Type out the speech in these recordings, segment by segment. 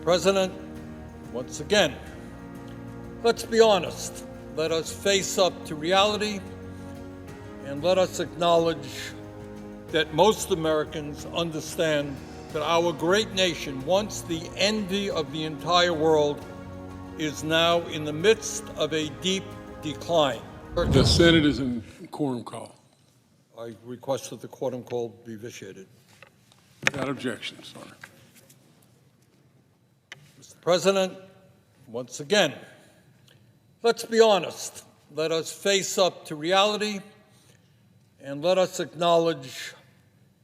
President, once again, let's be honest. Let us face up to reality and let us acknowledge that most Americans understand that our great nation, once the envy of the entire world, is now in the midst of a deep decline. The Senate is in quorum call. I request that the quorum call be vitiated. Without objection, sir. Mr. President, once again, let's be honest. Let us face up to reality and let us acknowledge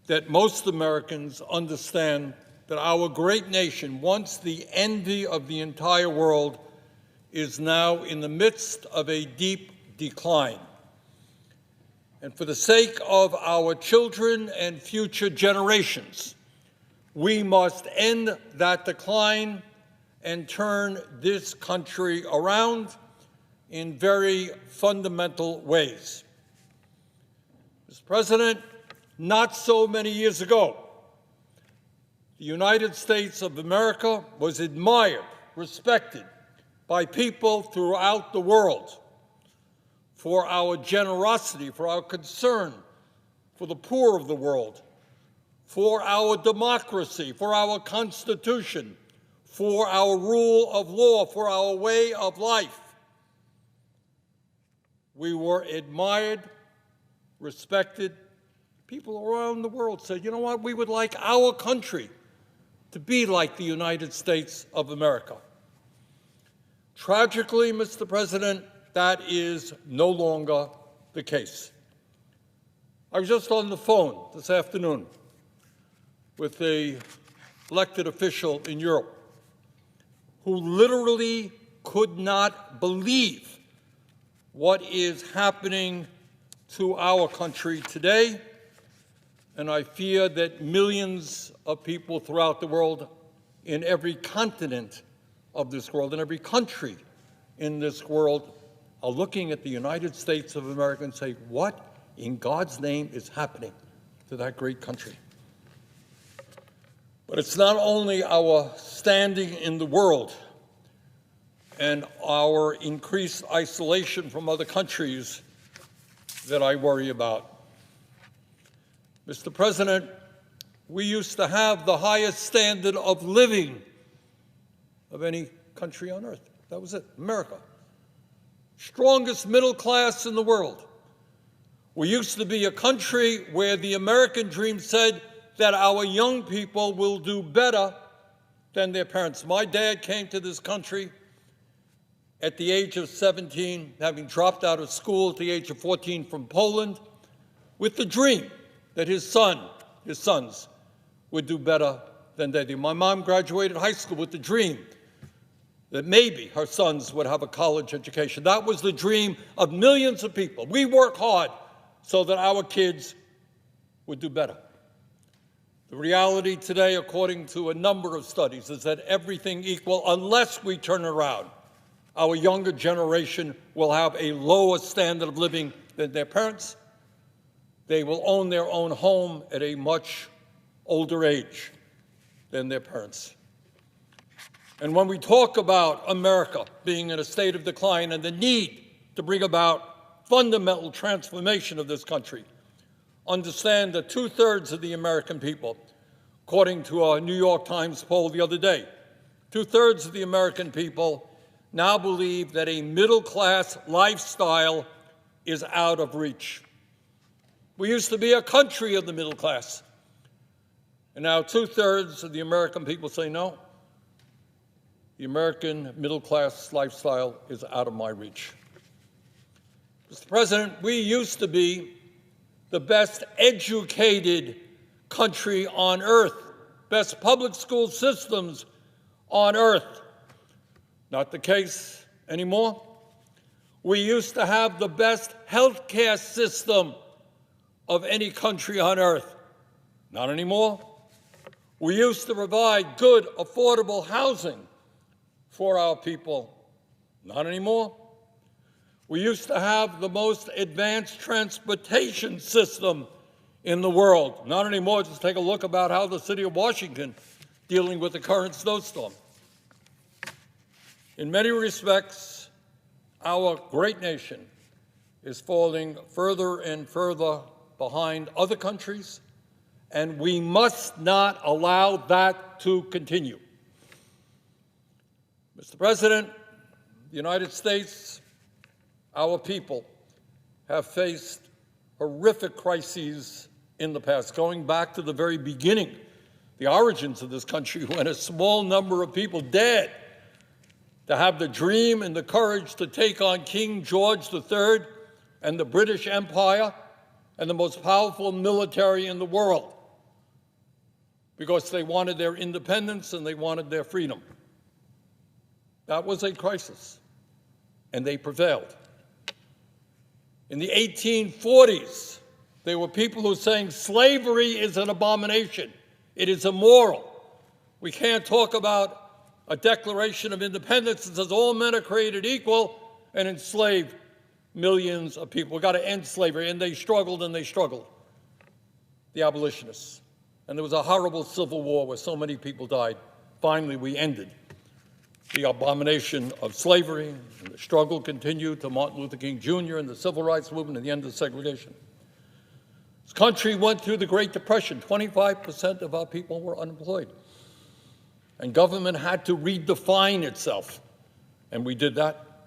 that most Americans understand that our great nation, once the envy of the entire world, is now in the midst of a deep decline. And for the sake of our children and future generations, we must end that decline and turn this country around in very fundamental ways. Mr. President, not so many years ago, the United States of America was admired, respected by people throughout the world for our generosity, for our concern for the poor of the world, for our democracy, for our Constitution, for our rule of law, for our way of life. We were admired, respected. People around the world said, you know what, we would like our country to be like the United States of America. Tragically, Mr. President, that is no longer the case. I was just on the phone this afternoon with an elected official in Europe who literally could not believe what is happening to our country today. And I fear that millions of people throughout the world, in every continent of this world, in every country in this world, are looking at the United States of America and say, what in God's name is happening to that great country? But it's not only our standing in the world and our increased isolation from other countries that I worry about. Mr. President, we used to have the highest standard of living of any country on earth. That was it, America. Strongest middle class in the world. We used to be a country where the American dream said that our young people will do better than their parents. My dad came to this country at the age of 17, having dropped out of school at the age of 14 from Poland, with the dream that his sons would do better than they did. My mom graduated high school with the dream that maybe her sons would have a college education. That was the dream of millions of people. We work hard so that our kids would do better. The reality today, according to a number of studies, is that everything equal, unless we turn around, our younger generation will have a lower standard of living than their parents. They will own their own home at a much older age than their parents. And when we talk about America being in a state of decline and the need to bring about fundamental transformation of this country, understand that 2/3 of the American people, according to a New York Times poll the other day, 2/3 of the American people now believe that a middle-class lifestyle is out of reach. We used to be a country of the middle class. And now 2/3 of the American people say, no, the American middle-class lifestyle is out of my reach. Mr. President, we used to be the best educated country on earth, best public school systems on earth. Not the case anymore. We used to have the best health care system of any country on earth. Not anymore. We used to provide good, affordable housing for our people. Not anymore. We used to have the most advanced transportation system in the world. Not anymore. Just take a look about how the city of Washington dealing with the current snowstorm. In many respects, our great nation is falling further and further behind other countries, and we must not allow that to continue. Mr. President, the United States, our people, have faced horrific crises in the past, going back to the very beginning, the origins of this country, when a small number of people dared to have the dream and the courage to take on King George III and the British Empire and the most powerful military in the world, because they wanted their independence and they wanted their freedom. That was a crisis, and they prevailed. In the 1840s, there were people who were saying slavery is an abomination. It is immoral. We can't talk about a Declaration of Independence that says all men are created equal and enslave millions of people. We've got to end slavery. And they struggled and they struggled, the abolitionists. And there was a horrible civil war where so many people died. Finally, we ended the abomination of slavery, and the struggle continued to Martin Luther King Jr. and the Civil Rights Movement and the end of segregation. This country went through the Great Depression. 25% of our people were unemployed. And government had to redefine itself, and we did that.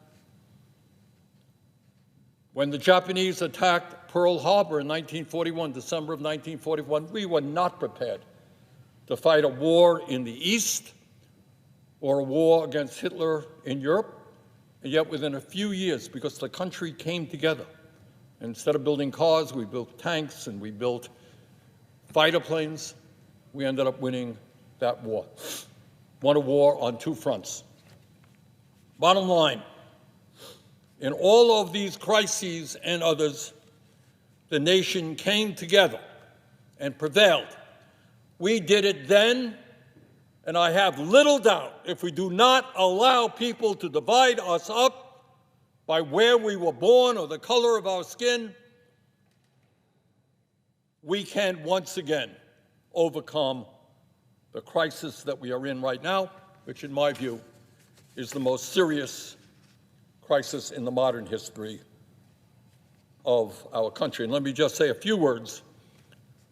When the Japanese attacked Pearl Harbor in 1941, December of 1941, we were not prepared to fight a war in the East or a war against Hitler in Europe, and yet within a few years, because the country came together, instead of building cars, we built tanks and we built fighter planes, we ended up winning that war. Won a war on two fronts. Bottom line, in all of these crises and others, the nation came together and prevailed. We did it then, and I have little doubt, if we do not allow people to divide us up by where we were born or the color of our skin, we can once again overcome the crisis that we are in right now, which in my view is the most serious crisis in the modern history of our country. And let me just say a few words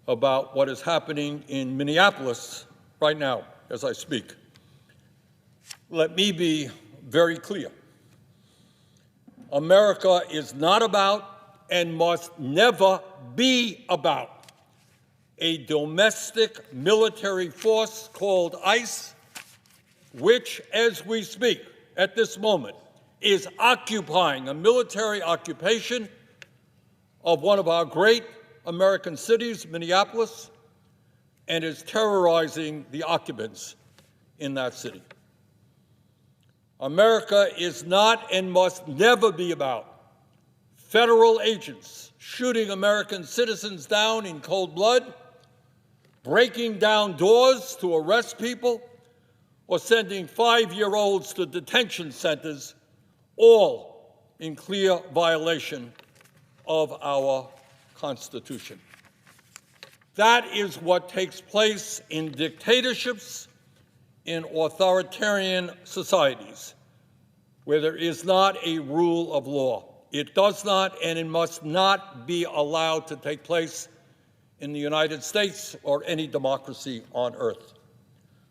about what is happening in Minneapolis right now as I speak. Let me be very clear. America is not about and must never be about a domestic military force called ICE, which, as we speak at this moment, is occupying a military occupation of one of our great American cities, Minneapolis, and is terrorizing the occupants in that city. America is not and must never be about federal agents shooting American citizens down in cold blood, breaking down doors to arrest people, or sending 5-year-olds to detention centers, all in clear violation of our Constitution. That is what takes place in dictatorships, in authoritarian societies, where there is not a rule of law. It does not and it must not be allowed to take place in the United States or any democracy on earth.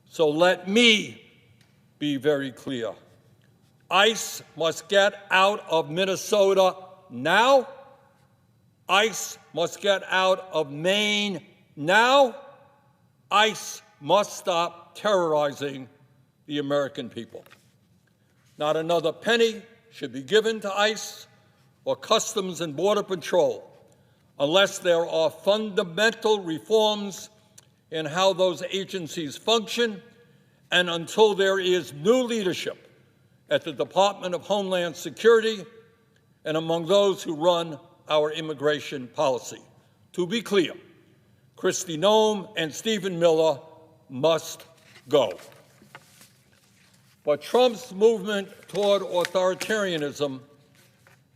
So let me be very clear. ICE must get out of Minnesota now. ICE must get out of Maine now. ICE must stop terrorizing the American people. Not another penny should be given to ICE or Customs and Border Patrol unless there are fundamental reforms in how those agencies function and until there is new leadership at the Department of Homeland Security and among those who run our immigration policy. To be clear, Kristi Noem and Stephen Miller must go. But Trump's movement toward authoritarianism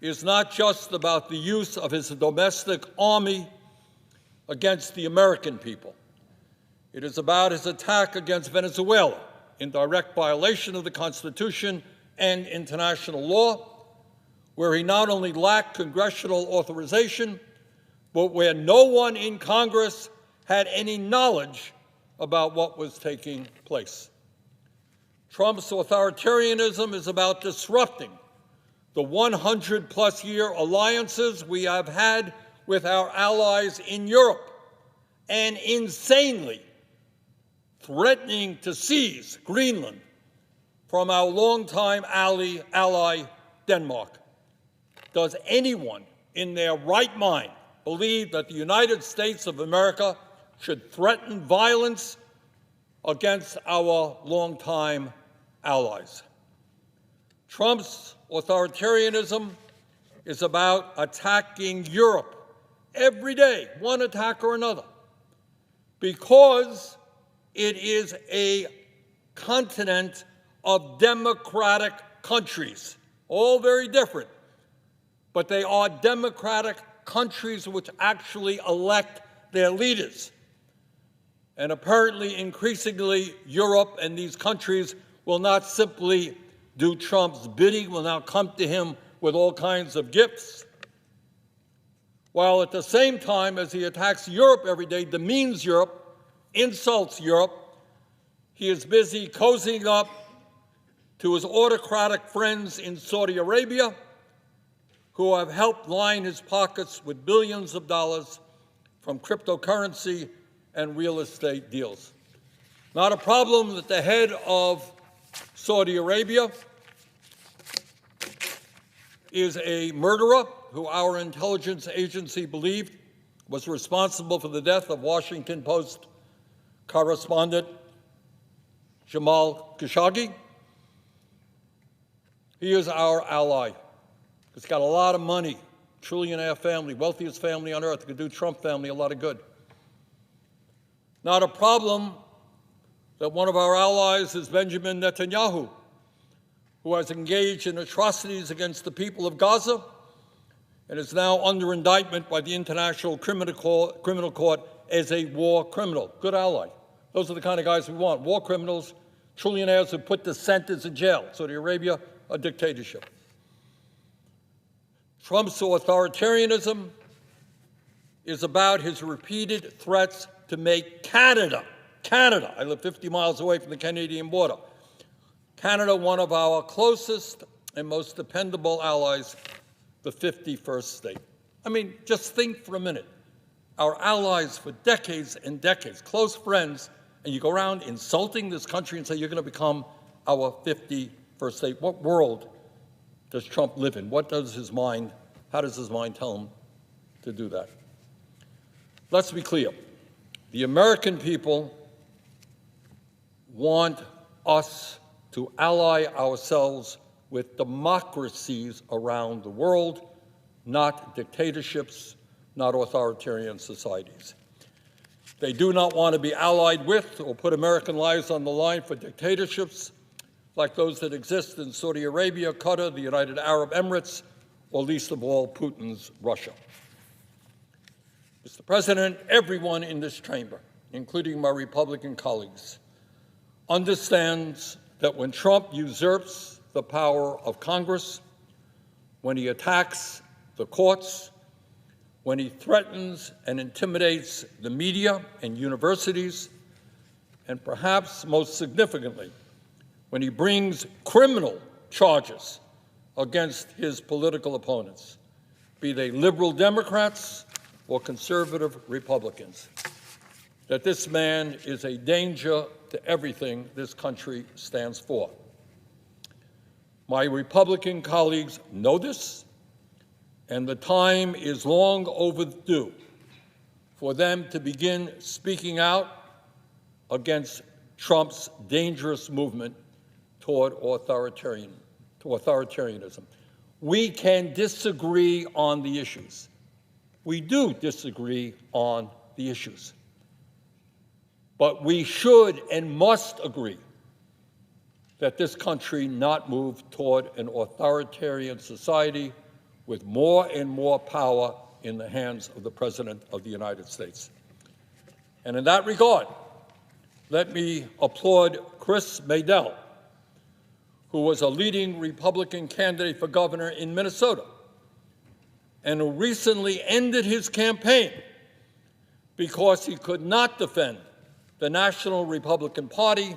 is not just about the use of his domestic army against the American people. It is about his attack against Venezuela in direct violation of the Constitution and international law, where he not only lacked congressional authorization, but where no one in Congress had any knowledge about what was taking place. Trump's authoritarianism is about disrupting the 100-plus year alliances we have had with our allies in Europe, and insanely threatening to seize Greenland from our longtime ally, Denmark. Does anyone in their right mind believe that the United States of America should threaten violence against our longtime allies? Trump's authoritarianism is about attacking Europe every day, one attack or another, because it is a continent of democratic countries, all very different, but they are democratic countries which actually elect their leaders. And apparently, increasingly, Europe and these countries will not simply do Trump's bidding, will now come to him with all kinds of gifts, while at the same time as he attacks Europe every day, demeans Europe, insults Europe, he is busy cozying up to his autocratic friends in Saudi Arabia, who have helped line his pockets with billions of dollars from cryptocurrency and real estate deals. Not a problem that the head of Saudi Arabia is a murderer who our intelligence agency believed was responsible for the death of Washington Post correspondent Jamal Khashoggi. He is our ally. He's got a lot of money, trillionaire family, wealthiest family on earth, could do Trump family a lot of good. Not a problem that one of our allies is Benjamin Netanyahu, who has engaged in atrocities against the people of Gaza and is now under indictment by the International Criminal Court as a war criminal. Good ally. Those are the kind of guys we want, war criminals, trillionaires who put dissenters in jail. Saudi Arabia, a dictatorship. Trump's authoritarianism is about his repeated threats to make Canada, I live 50 miles away from the Canadian border, Canada one of our closest and most dependable allies, the 51st state. I mean, just think for a minute. Our allies for decades and decades, close friends, and you go around insulting this country and say you're going to become our 51st state. What world does Trump live in? How does his mind tell him to do that? Let's be clear. The American people want us to ally ourselves with democracies around the world, not dictatorships, not authoritarian societies. They do not want to be allied with or put American lives on the line for dictatorships like those that exist in Saudi Arabia, Qatar, the United Arab Emirates, or least of all, Putin's Russia. Mr. President, everyone in this chamber, including my Republican colleagues, understands that when Trump usurps the power of Congress, when he attacks the courts, when he threatens and intimidates the media and universities, and perhaps most significantly, when he brings criminal charges against his political opponents, be they liberal Democrats or conservative Republicans, that this man is a danger to everything this country stands for. My Republican colleagues know this, and the time is long overdue for them to begin speaking out against Trump's dangerous movement toward authoritarianism. We can disagree on the issues. We do disagree on the issues. But we should and must agree that this country not move toward an authoritarian society with more and more power in the hands of the President of the United States. And in that regard, let me applaud Chris Madell, who was a leading Republican candidate for governor in Minnesota, and who recently ended his campaign because he could not defend the National Republican Party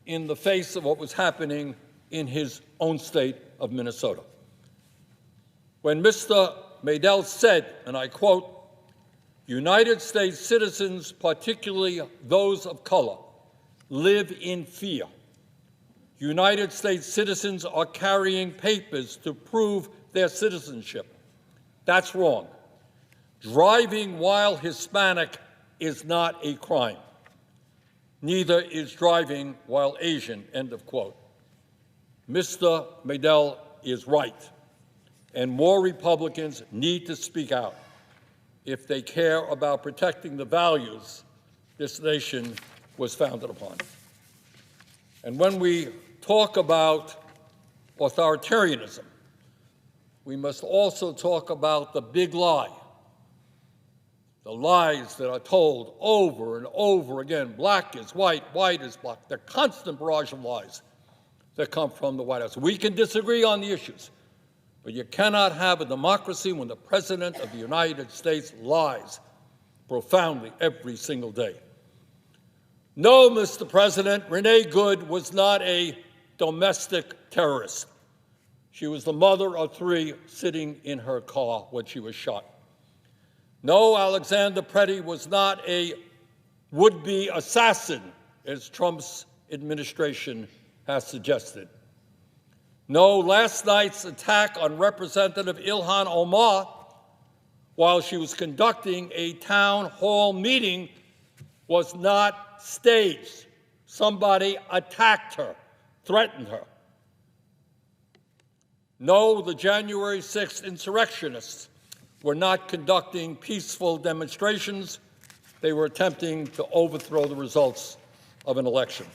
in the face of what was happening in his own state of Minnesota. When Mr. Madel said, and I quote, "United States citizens, particularly those of color, live in fear. United States citizens are carrying papers to prove their citizenship. That's wrong. Driving while Hispanic is not a crime. Neither is driving while Asian," end of quote. Mr. Madel is right, and more Republicans need to speak out if they care about protecting the values this nation was founded upon. And when we talk about authoritarianism, we must also talk about the big lie, the lies that are told over and over again. Black is white, white is black, the constant barrage of lies that come from the White House. We can disagree on the issues, but you cannot have a democracy when the President of the United States lies profoundly every single day. No, Mr. President, Renee Good was not a domestic terrorist. She was the mother of 3 sitting in her car when she was shot. No, Alexander Preddy was not a would-be assassin, as Trump's administration has suggested. No, last night's attack on Representative Ilhan Omar while she was conducting a town hall meeting was not staged. Somebody attacked her, threatened her. No, the January 6th insurrectionists were not conducting peaceful demonstrations. They were attempting to overthrow the results of an election.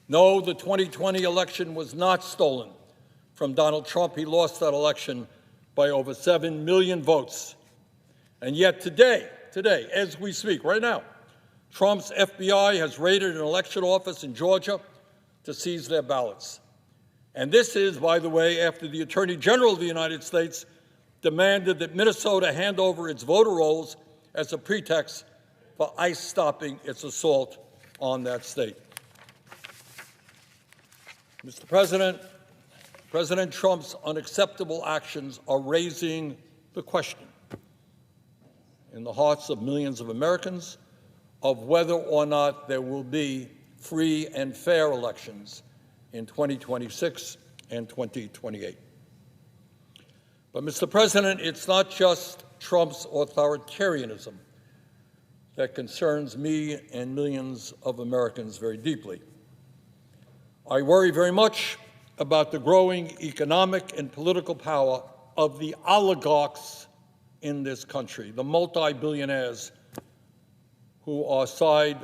No, the 2020 election was not stolen from Donald Trump. He lost that election by over 7 million votes. And yet today, as we speak, right now, Trump's FBI has raided an election office in Georgia to seize their ballots. And this is, by the way, after the Attorney General of the United States demanded that Minnesota hand over its voter rolls as a pretext for ICE stopping its assault on that state. Mr. President, President Trump's unacceptable actions are raising the question in the hearts of millions of Americans of whether or not there will be free and fair elections in 2026 and 2028. But, Mr. President, it's not just Trump's authoritarianism that concerns me and millions of Americans very deeply. I worry very much about the growing economic and political power of the oligarchs in this country, the multi-billionaires who are side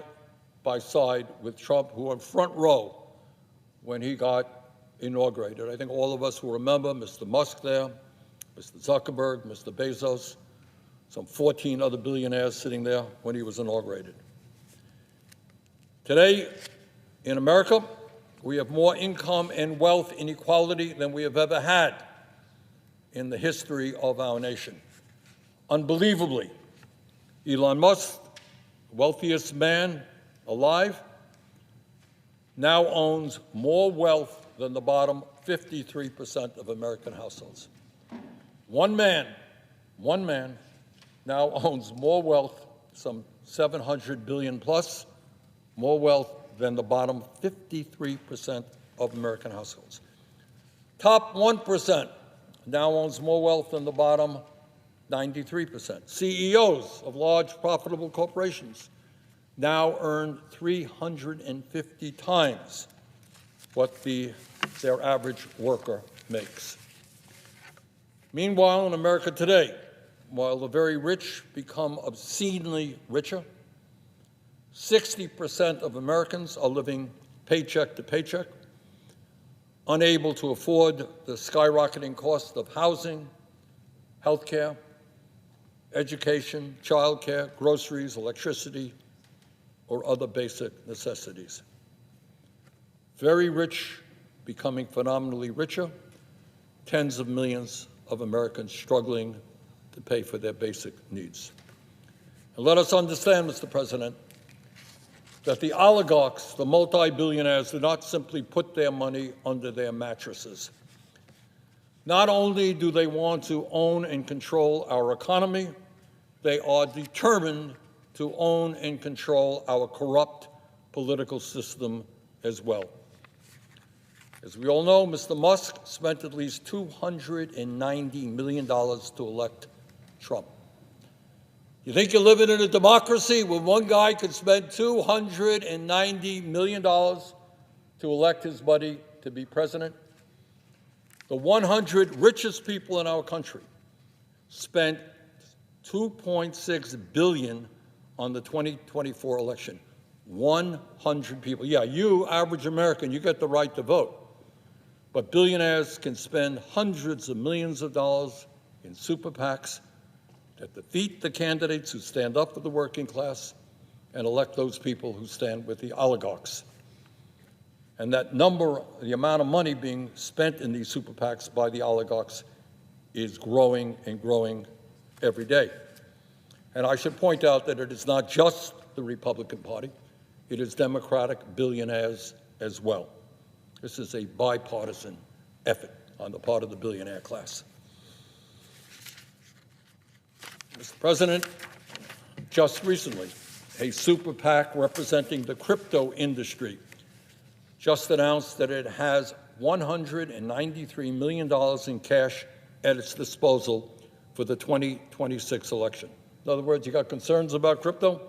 by side with Trump, who are front row when he got inaugurated. I think all of us will remember Mr. Musk there, Mr. Zuckerberg, Mr. Bezos, some 14 other billionaires sitting there when he was inaugurated. Today, in America, we have more income and wealth inequality than we have ever had in the history of our nation. Unbelievably, Elon Musk, the wealthiest man alive, now owns more wealth than the bottom 53% of American households. One man now owns more wealth, some 700 billion plus, more wealth than the bottom 53% of American households. Top 1% now owns more wealth than the bottom 93%. CEOs of large profitable corporations now earn 350 times what their average worker makes. Meanwhile, in America today, while the very rich become obscenely richer, 60% of Americans are living paycheck to paycheck, unable to afford the skyrocketing cost of housing, health care, education, childcare, groceries, electricity, or other basic necessities. Very rich becoming phenomenally richer, tens of millions of Americans struggling to pay for their basic needs. And let us understand, Mr. President, that the oligarchs, the multi-billionaires, do not simply put their money under their mattresses. Not only do they want to own and control our economy, they are determined to own and control our corrupt political system as well. As we all know, Mr. Musk spent at least $290 million to elect Trump. You think you're living in a democracy when one guy could spend $290 million to elect his buddy to be president? The 100 richest people in our country spent $2.6 billion on the 2024 election. 100 people. Yeah, you, average American, you get the right to vote. But billionaires can spend hundreds of millions of dollars in super PACs that defeat the candidates who stand up for the working class and elect those people who stand with the oligarchs. And that number, the amount of money being spent in these super PACs by the oligarchs is growing and growing every day. And I should point out that it is not just the Republican Party, it is Democratic billionaires as well. This is a bipartisan effort on the part of the billionaire class. Mr. President, just recently, a super PAC representing the crypto industry just announced that it has $193 million in cash at its disposal for the 2026 election. In other words, you got concerns about crypto?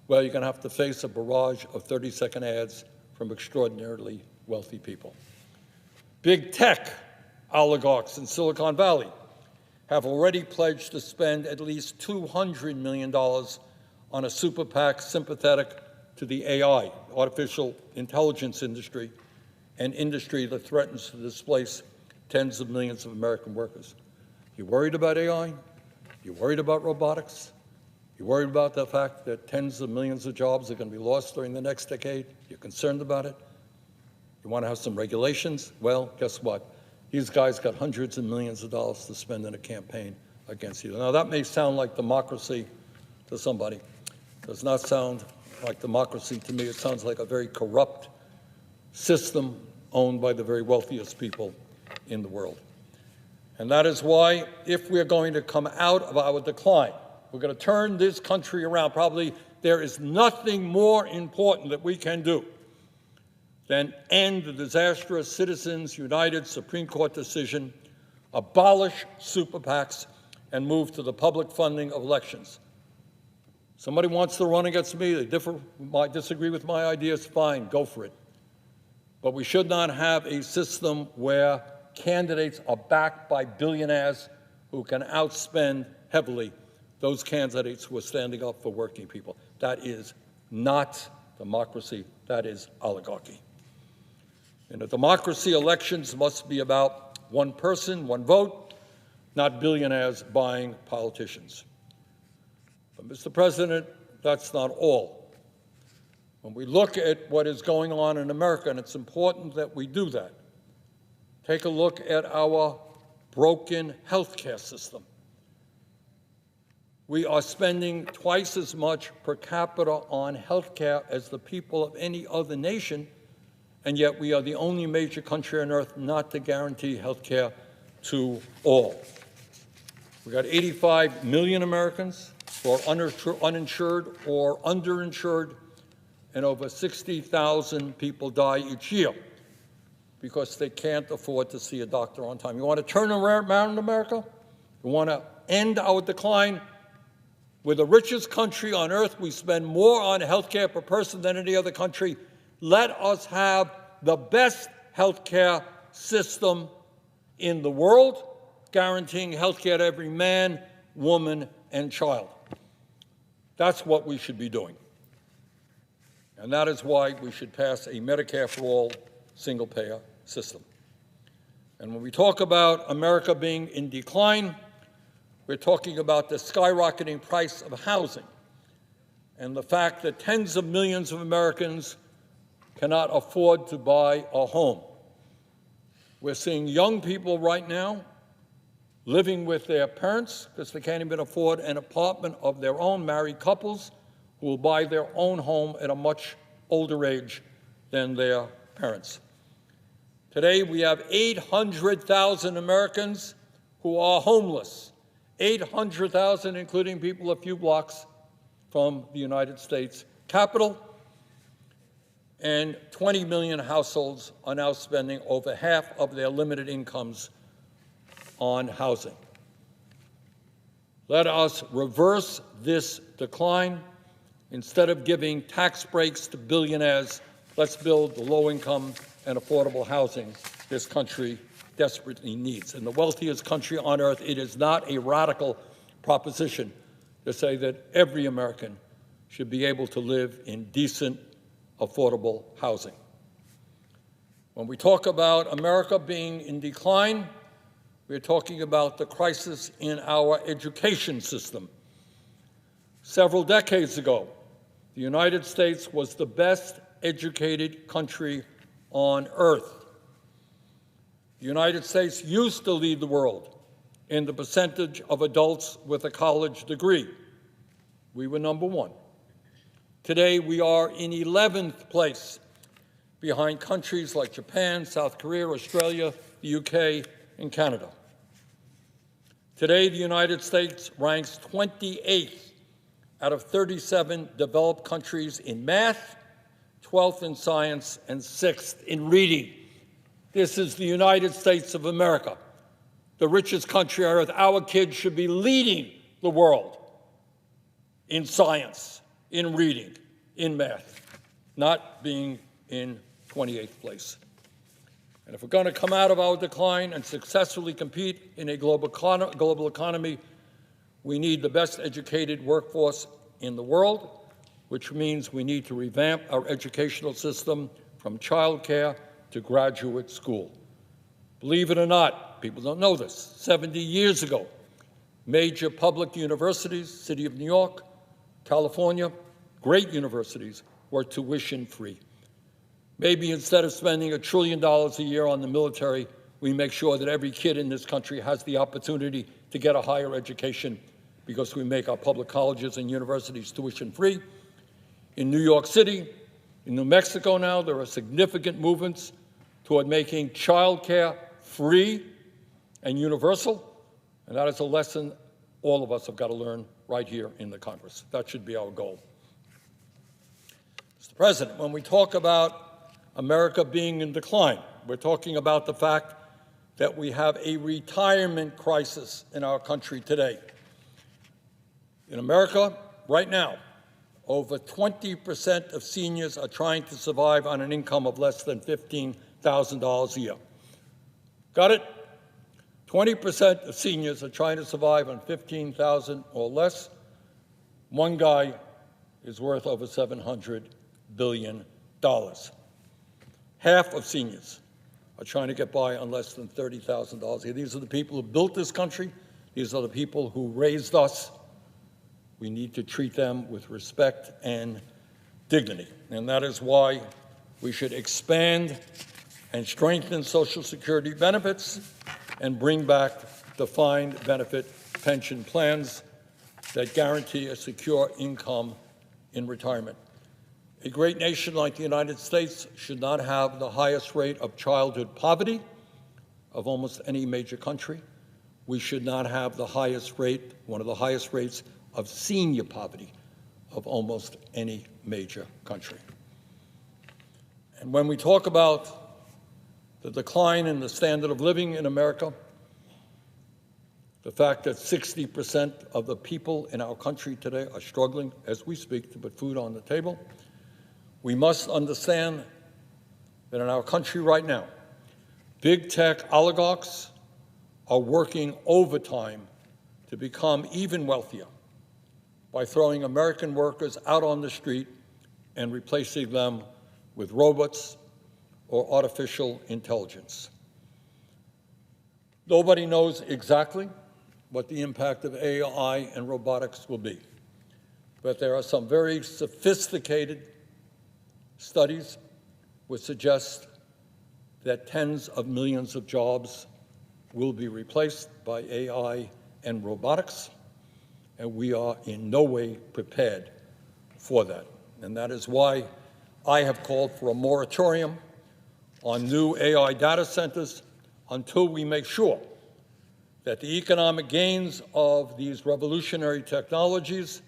Well, you're going to have to face a barrage of 30-second ads from extraordinarily wealthy people. Big tech oligarchs in Silicon Valley have already pledged to spend at least $200 million on a super PAC sympathetic to the AI, artificial intelligence industry, an industry that threatens to displace tens of millions of American workers. You worried about AI? You worried about robotics? You worried about the fact that tens of millions of jobs are going to be lost during the next decade? You're concerned about it? You want to have some regulations? Well, guess what? These guys got hundreds of millions of dollars to spend in a campaign against you. Now, that may sound like democracy to somebody. It does not sound like democracy to me. It sounds like a very corrupt system owned by the very wealthiest people in the world. And that is why, if we're going to come out of our decline, we're going to turn this country around, probably there is nothing more important that we can do than end the disastrous Citizens United Supreme Court decision, abolish super PACs, and move to the public funding of elections. Somebody wants to run against me, they disagree with my ideas, fine, go for it. But we should not have a system where candidates are backed by billionaires who can outspend heavily those candidates who are standing up for working people. That is not democracy, that is oligarchy. In a democracy, elections must be about one person, one vote, not billionaires buying politicians. But, Mr. President, that's not all. When we look at what is going on in America, and it's important that we do that, take a look at our broken health care system. We are spending twice as much per capita on health care as the people of any other nation, and yet we are the only major country on earth not to guarantee health care to all. We've got 85 million Americans who are uninsured or underinsured, and over 60,000 people die each year because they can't afford to see a doctor on time. You want to turn around America? You want to end our decline? We're the richest country on earth. We spend more on health care per person than any other country. Let us have the best health care system in the world, guaranteeing health care to every man, woman, and child. That's what we should be doing. And that is why we should pass a Medicare for all single-payer system. And when we talk about America being in decline, we're talking about the skyrocketing price of housing and the fact that tens of millions of Americans cannot afford to buy a home. We're seeing young people right now living with their parents because they can't even afford an apartment of their own, married couples who will buy their own home at a much older age than their parents. Today, we have 800,000 Americans who are homeless, 800,000, including people a few blocks from the United States Capitol, and 20 million households are now spending over half of their limited incomes on housing. Let us reverse this decline. Instead of giving tax breaks to billionaires, let's build the low-income and affordable housing this country desperately needs. In the wealthiest country on earth, it is not a radical proposition to say that every American should be able to live in decent, affordable housing. When we talk about America being in decline, we're talking about the crisis in our education system. Several decades ago, the United States was the best educated country on earth. The United States used to lead the world in the percentage of adults with a college degree. We were number one. Today, we are in 11th place, behind countries like Japan, South Korea, Australia, the UK, and Canada. Today, the United States ranks 28th out of 37 developed countries in math, 12th in science, and 6th in reading. This is the United States of America, the richest country on earth. Our kids should be leading the world in science, in reading, in math, not being in 28th place. And if we're going to come out of our decline and successfully compete in a global economy, we need the best educated workforce in the world, which means we need to revamp our educational system from childcare to graduate school. Believe it or not, people don't know this, 70 years ago, major public universities, City of New York, California, great universities, were tuition-free. Maybe instead of spending $1 trillion a year on the military, we make sure that every kid in this country has the opportunity to get a higher education because we make our public colleges and universities tuition-free. In New York City, in New Mexico now, there are significant movements toward making childcare free and universal, and that is a lesson all of us have got to learn right here in the Congress. That should be our goal. Mr. President, when we talk about America being in decline, we're talking about the fact that we have a retirement crisis in our country today. In America, right now, over 20% of seniors are trying to survive on an income of less than $15,000 a year. Got it? 20% of seniors are trying to survive on $15,000 or less. One guy is worth over $700 billion. Half of seniors are trying to get by on less than $30,000 a year. These are the people who built this country. These are the people who raised us. We need to treat them with respect and dignity. And that is why we should expand and strengthen Social Security benefits and bring back defined benefit pension plans that guarantee a secure income in retirement. A great nation like the United States should not have the highest rate of childhood poverty of almost any major country. We should not have the highest rate, one of the highest rates of senior poverty of almost any major country. And when we talk about the decline in the standard of living in America, the fact that 60% of the people in our country today are struggling, as we speak, to put food on the table, we must understand that in our country right now, big tech oligarchs are working overtime to become even wealthier by throwing American workers out on the street and replacing them with robots or artificial intelligence. Nobody knows exactly what the impact of AI and robotics will be, but there are some very sophisticated studies which suggest that tens of millions of jobs will be replaced by AI and robotics, and we are in no way prepared for that. And that is why I have called for a moratorium on new AI data centers until we make sure that the economic gains of these revolutionary technologies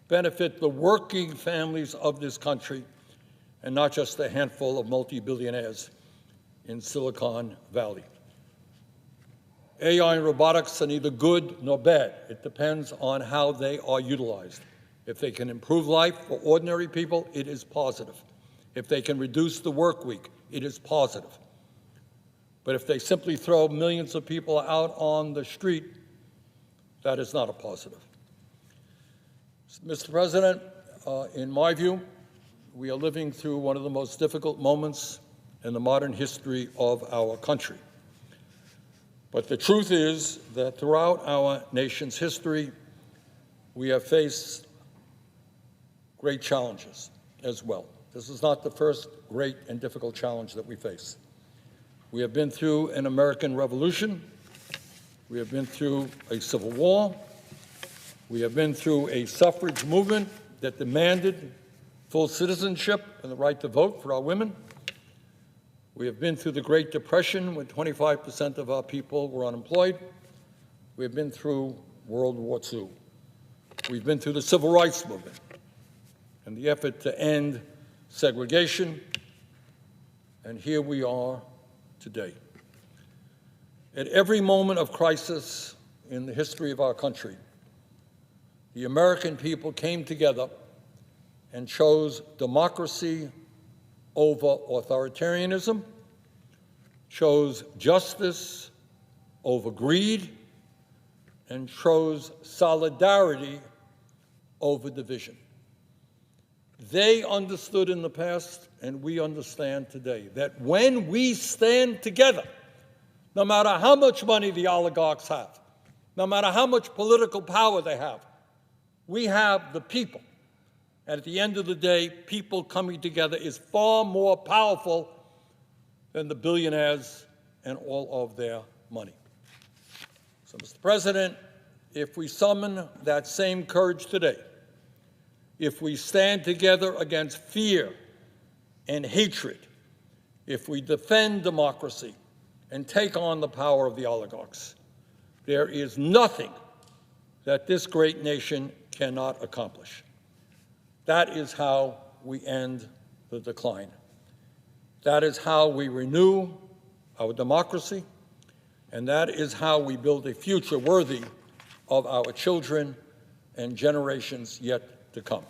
benefit the working families of this country and not just a handful of multi-billionaires in Silicon Valley. AI and robotics are neither good nor bad. It depends on how they are utilized. If they can improve life for ordinary people, it is positive. If they can reduce the work week, it is positive. But if they simply throw millions of people out on the street, that is not a positive. Mr. President, in my view, we are living through one of the most difficult moments in the modern history of our country. But the truth is that throughout our nation's history, we have faced great challenges as well. This is not the first great and difficult challenge that we face. We have been through an American Revolution. We have been through a civil war. We have been through a suffrage movement that demanded full citizenship and the right to vote for our women. We have been through the Great Depression when 25% of our people were unemployed. We have been through World War II. We've been through the Civil Rights Movement and the effort to end segregation. And here we are today. At every moment of crisis in the history of our country, the American people came together and chose democracy over authoritarianism, chose justice over greed, and chose solidarity over division. They understood in the past, and we understand today, that when we stand together, no matter how much money the oligarchs have, no matter how much political power they have, we have the people. And at the end of the day, people coming together is far more powerful than the billionaires and all of their money. So, Mr. President, if we summon that same courage today, if we stand together against fear and hatred, if we defend democracy and take on the power of the oligarchs, there is nothing that this great nation cannot accomplish. That is how we end the decline. That is how we renew our democracy, and that is how we build a future worthy of our children and generations yet to come.